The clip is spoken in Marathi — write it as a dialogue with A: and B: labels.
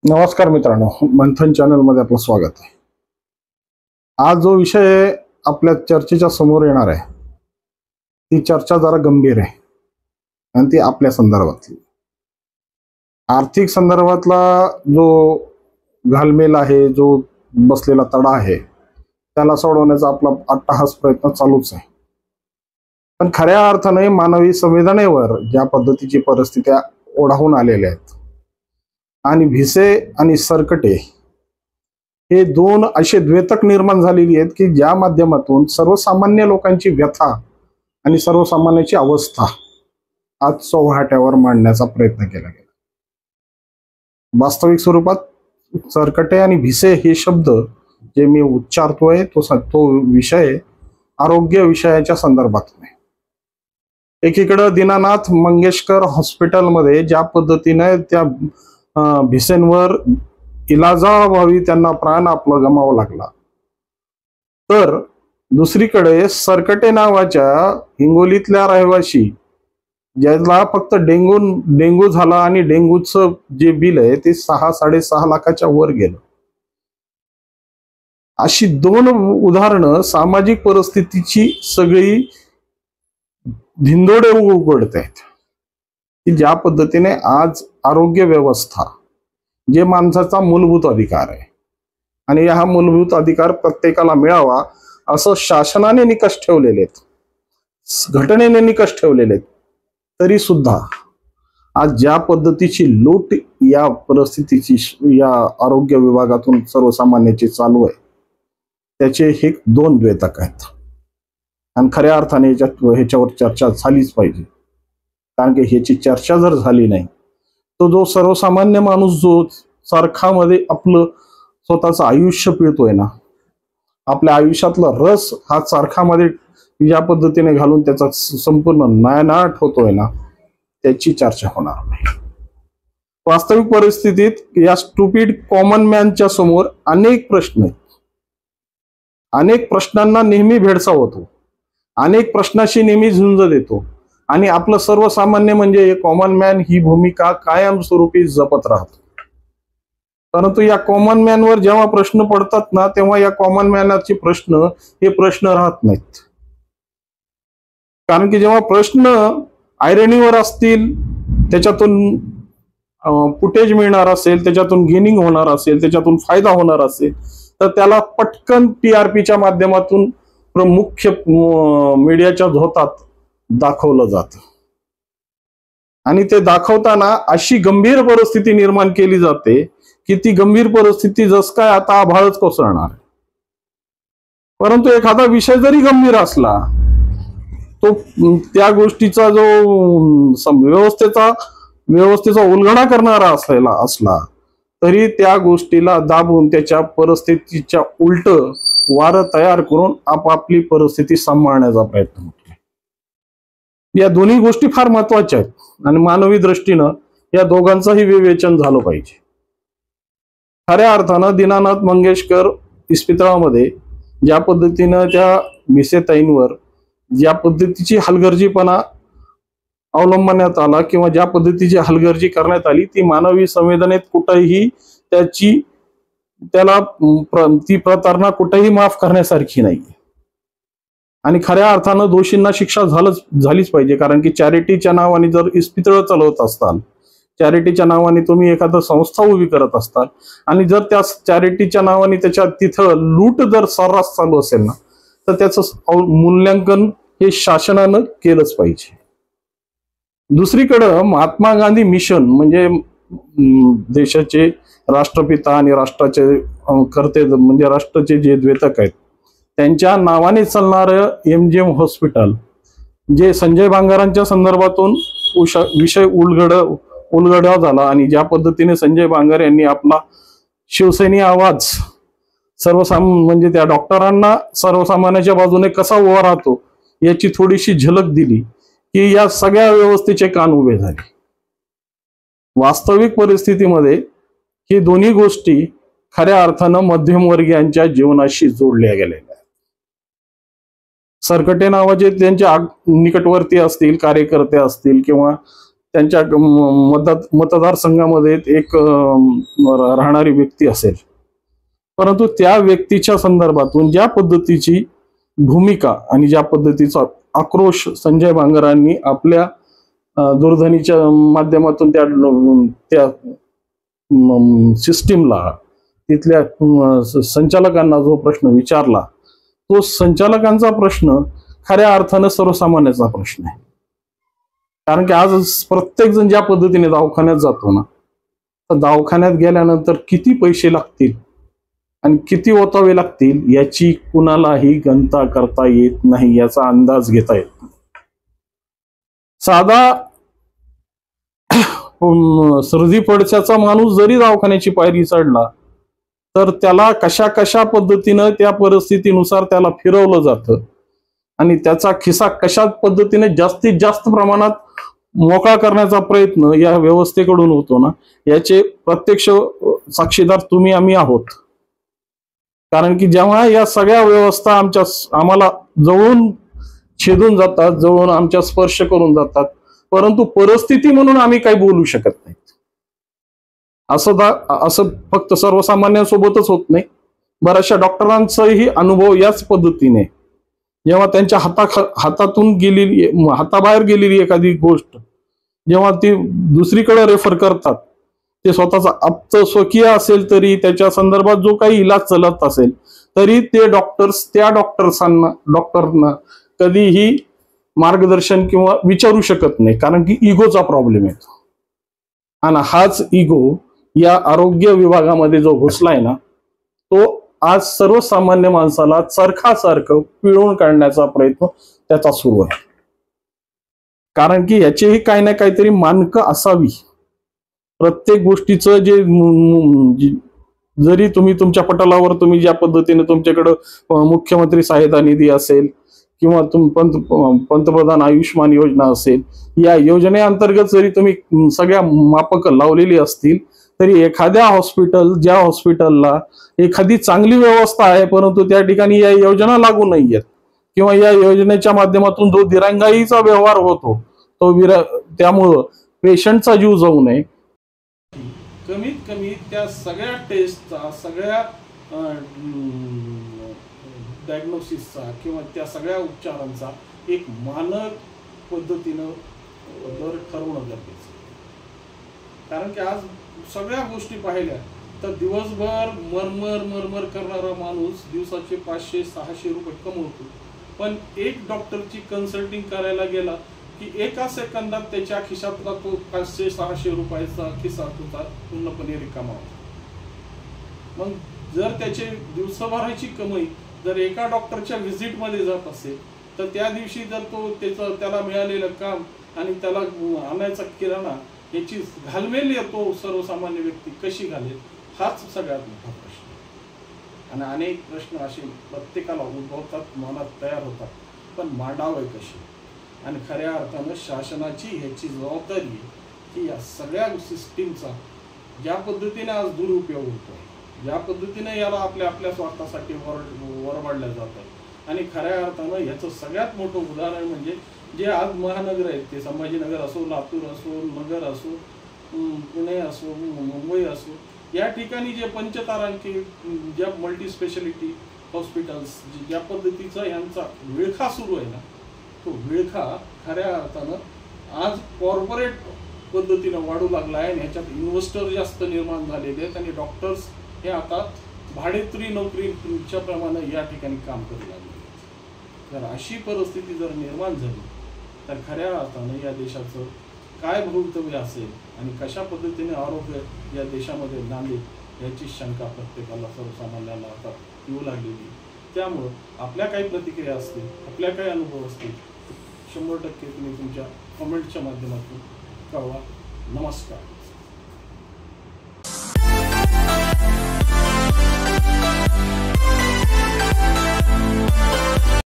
A: नमस्कार मित्रांनो, मंथन चॅनल मध्ये आपलं स्वागत आहे। आज जो विषय आपल्या चर्चेच्या समोर येणार आहे ती चर्चा जरा गंभीर आहे आणि ती आपल्या संदर्भातली आर्थिक संदर्भातला जो घालमेल आहे, जो बसलेला तडा आहे, त्याला सोडवण्याचा आपला अट्टहास प्रयत्न चालूच आहे। पण खऱ्या अर्थाने मानवी संवेदनेवर ज्या पद्धतीची परिस्थित्या ओढावून आलेल्या आहेत आणि भिसे आणि सरकटे हे दोन असे द्वेतक निर्माण झालेली आहेत की ज्या माध्यमातून सर्वसामान्य लोकांची व्यथा आणि सर्वसामान्याची अवस्था आज चौहाट्यावर मांडण्याचा प्रयत्न केला गेला। वास्तविक स्वरूपात सरकटे आणि भिसे हे शब्द जे मी उच्चारतोय तो विषय आरोग्य विषयाच्या संदर्भात नाही। एकीकडे दीनानाथ मंगेशकर हॉस्पिटलमध्ये ज्या पद्धतीने त्या भिसेंवर इलाजाभावी त्यांना प्राण आपला गमावा लागला, तर दुसरीकडे सरकटे नावाच्या हिंगोलीतल्या रहिवाशी ज्याला फक्त डेंगू झाला आणि डेंगूचं जे बिल आहे ते 6-6.5 लाखाच्या वर गेलं। अशी दोन उदाहरणं सामाजिक परिस्थितीची सगळी धिंदोडे उघडत आहेत की ज्या पद्धतीने आज आरोग्य व्यवस्था जे माणसाचा मूलभूत अधिकार आहे आणि हा मूलभूत अधिकार प्रत्येकाला मिळावा असं शासनाने निकष ठेवलेले आहेत, घटनेने निकष ठेवलेले आहेत, तरी सुद्धा आज ज्या पद्धतीची लूट या परिस्थितीची या आरोग्य विभागातून सर्वसामान्याची चालू आहे त्याचे हे दोन द्वेतक आहेत आणि खऱ्या अर्थाने ह्याच्यावर चर्चा झालीच पाहिजे। कारण की ह्याची चर्चा जर झाली नाही तो जो सर्वसामान्य माणूस जो चरखामध्ये आपलं स्वतःचं आयुष्य पिळतोय ना, आपल्या आयुष्यातला रस हा चरखामध्ये ज्या पद्धतीने घालून त्याचा संपूर्ण नायनाट होतोय ना, त्याची चर्चा होणार नाही। वास्तविक परिस्थितीत या स्टुपिड कॉमन मॅनच्या समोर अनेक प्रश्न आहेत, अनेक प्रश्नांना नेहमी भेडसावतो, अनेक प्रश्नाशी नेहमी झुंज देतो आणि आपलं सर्वसामान्य म्हणजे कॉमन मॅन ही भूमिका कायमस्वरूपी जपत राहतो। परंतु या कॉमन मॅनवर जेव्हा प्रश्न पडतात ना, तेव्हा या कॉमन मॅनचे प्रश्न हे प्रश्न राहत नाहीत। कारण की जेव्हा प्रश्न आयरनीवर असतील, त्याच्यातून फुटेज मिळणार असेल, त्याच्यातून गेनिंग होणार असेल, त्याच्यातून फायदा होणार असेल, तर त्याला पटकन टीआरपीच्या माध्यमातून मुख्य मीडियाच्या झोतात दाखवलं जातं आणि ते दाखवताना अशी गंभीर परिस्थिती निर्माण केली जाते की ती गंभीर परिस्थिती जस काय आता आभाळच कोसळणार। परंतु एखादा विषय जरी गंभीर असला तो त्या गोष्टीचा जो व्यवस्थेचा उल्लंघन करणारा असला तरी त्या गोष्टीला दाबून त्याच्या परिस्थितीच्या उलट वारं तयार करून आपापली परिस्थिती सांभाळण्याचा प्रयत्न होतो। या दोन्ही गोष्टी फार महत्वाच्या आहेत आणि मानवी दृष्टीनं या दोघांचंही विवेचन झालं पाहिजे। खऱ्या अर्थानं दीनानाथ मंगेशकर इस्पितळामध्ये ज्या पद्धतीनं त्या भिसेताईंवर ज्या पद्धतीची हलगर्जीपणा अवलंबण्यात आला किंवा ज्या पद्धतीची हलगर्जी करण्यात आली ती मानवी संवेदनेत कुठेही ती प्रतारणा कुठेही माफ करण्यासारखी नाही आणि खऱ्या अर्थानं दोषींना शिक्षा झालीच पाहिजे। कारण की चॅरिटीच्या नावाने जर इस्पितळ चालवत असताल, चॅरिटीच्या नावाने तुम्ही एखादं संस्था उभी करत असताल आणि जर त्या चॅरिटीच्या नावाने तिथं लूट जर सर्रास चालू असेल ना, तर त्याचं मूल्यांकन हे शासनानं केलंच पाहिजे। दुसरीकडं महात्मा गांधी मिशन म्हणजे देशाचे राष्ट्रपिता आणि राष्ट्राचे कर्ते म्हणजे राष्ट्राचे जे द्वेतक आहेत त्यांच्या नावाने चालणारं MGM हॉस्पिटल जे संजय बांगरांच्या संदर्भातून विषय उलगडा झाला आणि ज्या पद्धतीने संजय बांगर यांनी आपला शिवसैनी आवाज म्हणजे त्या डॉक्टरांना सर्वसामान्याच्या बाजूने कसा उभा राहतो याची थोडीशी झलक दिली की या सगळ्या व्यवस्थेचे कान उभे झाले। वास्तविक परिस्थितीमध्ये ही दोन्ही गोष्टी खऱ्या अर्थानं मध्यमवर्गीयांच्या जीवनाशी जोडल्या गेलेल्या आहेत। सरकटे नावाचे त्यांच्या निकटवर्ती असतील, कार्यकर्ते असतील किंवा त्यांच्या मतदारसंघामध्ये एक राहणारी व्यक्ती असेल, परंतु त्या व्यक्तीच्या संदर्भातून ज्या पद्धतीची भूमिका आणि ज्या पद्धतीचा आक्रोश संजय बांगरांनी आपल्या दूरध्वनीच्या माध्यमातून त्या सिस्टीमला, तिथल्या संचालकांना जो प्रश्न विचारला, तो संचालकांचा प्रश्न खऱ्या अर्थानं सर्वसामान्याचा प्रश्न आहे. कारण की आज प्रत्येक जण ज्या पद्धतीने दवाखान्यात जातो ना, तर दवाखान्यात गेल्यानंतर किती पैसे लागतील आणि किती ओतावे लागतील याची कुणालाही गणना करता येत नाही, याचा अंदाज घेता येत नाही. साधा सर्दी पडच्याचा माणूस जरी दवाखान्याची पायरी चढला तर त्याला कशा कशा पद्धतीनं त्या परिस्थितीनुसार त्याला फिरवलं जातं आणि त्याचा खिसा कशा पद्धतीने जास्तीत जास्त प्रमाणात मोकळा करण्याचा प्रयत्न या व्यवस्थेकडून होतो ना, याचे प्रत्यक्ष साक्षीदार तुम्ही आम्ही आहोत. कारण की जेव्हा या सगळ्या व्यवस्था आम्हाला जवळून छेदून जातात, जवळून आमच्या स्पर्श करून जातात, परंतु परिस्थिती म्हणून आम्ही काही बोलू शकत नाही. असं फक्त सर्वसामान्यांसोबतच होत नाही, बऱ्याचशा डॉक्टरांचाही अनुभव याच पद्धतीने, जेव्हा त्यांच्या हाताबाहेर गेलेली एखादी गोष्ट जेव्हा ती दुसरीकडे रेफर करतात, ते स्वतःचा स्वकीय असेल तरी त्याच्या संदर्भात जो काही इलाज चालत असेल तरी ते त्या डॉक्टरना कधीही मार्गदर्शन किंवा विचारू शकत नाही, कारण की इगोचा प्रॉब्लेम येतो. आणि हाच इगो या आरोग्य विभागामध्ये जो घुसलाय ना, तो आज सर्वसामान्य माणसाला चरखासारखं पिळून काढण्याचा प्रयत्न त्याचा सुरू आहे. कारण की याचेही काही ना काहीतरी मानकं असावी. प्रत्येक गोष्टीचं जरी तुम्ही तुमच्या पटलावर तुम्ही ज्या पद्धतीने तुमच्याकडं मुख्यमंत्री सहायता निधी असेल किंवा पंतप्रधान आयुष्मान योजना असेल, या योजनेअंतर्गत जरी तुम्ही सगळ्या मापक लावलेली असतील तरी ज्या हॉस्पिटलला एखादी चांगली व्यवस्था आहे परंतु त्या ठिकाणी या योजना लागू नाहीयेत किंवा या योजनेच्या माध्यमातून जो दिरंगाईचा व्यवहार होतो त्यामुळं पेशंटचा जीव जाऊ नये, कमीत कमी त्या सगळ्या टेस्टचा, सगळ्या डायग्नोसिसचा किंवा त्या सगळ्या उपचारांचा एक मानक पद्धतीनं दर ठरवणं गरजेचं. कारण की आज सगळ्या गोष्टी पाहिल्या तर दिवसभर मरमर करणारा माणूस दिवसाचे 500-600 रुपये कमवतो, पण एक डॉक्टरची कन्सल्टिंग करायला गेला की एका सेकंदात त्याच्या खिशातला तो 500-600 रुपयाचा खिसा तुझा पूर्णपणे रिकामा होतो. मग जर त्याची दिवसभराची कमाई जर एका डॉक्टरच्या व्हिजिटमध्ये जात असेल तर त्या दिवशी जर त्याला मिळालेलं काम आणि त्याला आणायचा किराणा याची घालमेल येतो सर्वसामान्य व्यक्ती कशी घालेल, हाच सगळ्यात मोठा प्रश्न. आणि अनेक प्रश्न असे प्रत्येकाला उद्भवतात, मनात तयार होतात, पण मांडावे कशी. आणि खऱ्या अर्थानं शासनाची ह्याची जबाबदारी आहे की या सगळ्या सिस्टीमचा ज्या पद्धतीने आज दुरुपयोग होतो, ज्या पद्धतीने याला आपल्या स्वार्थासाठी वरवाढल्या जातात, आणि खऱ्या अर्थानं याचं सगळ्यात मोठं उदाहरण म्हणजे जे आज महानगर आहेत, ते संभाजीनगर असो, लातूर असो, नगर असो, पुणे असो, मुंबई असो, या ठिकाणी जे पंचतारांकी ज्या मल्टी स्पेशालिटी हॉस्पिटल्स ज्या पद्धतीचा यांचा विळखा सुरू आहे ना, तो विळखा खऱ्या अर्थानं आज कॉर्पोरेट पद्धतीनं वाढू लागला आहे. आणि ह्याच्यात इन्व्हेस्टर जास्त निर्माण झालेले आहेत आणि डॉक्टर्स हे आता भाडेतरी नोकरीच्या प्रमाणे या ठिकाणी काम करू लागले. जर अशी परिस्थिती जर निर्माण झाली तर खऱ्या अर्थानं या देशाचं काय भवितव्य असेल आणि कशा पद्धतीने आरोग्य या देशामध्ये नांदेल याची शंका प्रत्येकाला, सर्वसामान्यांना आता येऊ लागलेली. त्यामुळं आपल्या काही प्रतिक्रिया असतील, आपल्या काही अनुभव असतील, 100% तुम्ही तुमच्या कमेंटच्या माध्यमातून कळवा. नमस्कार.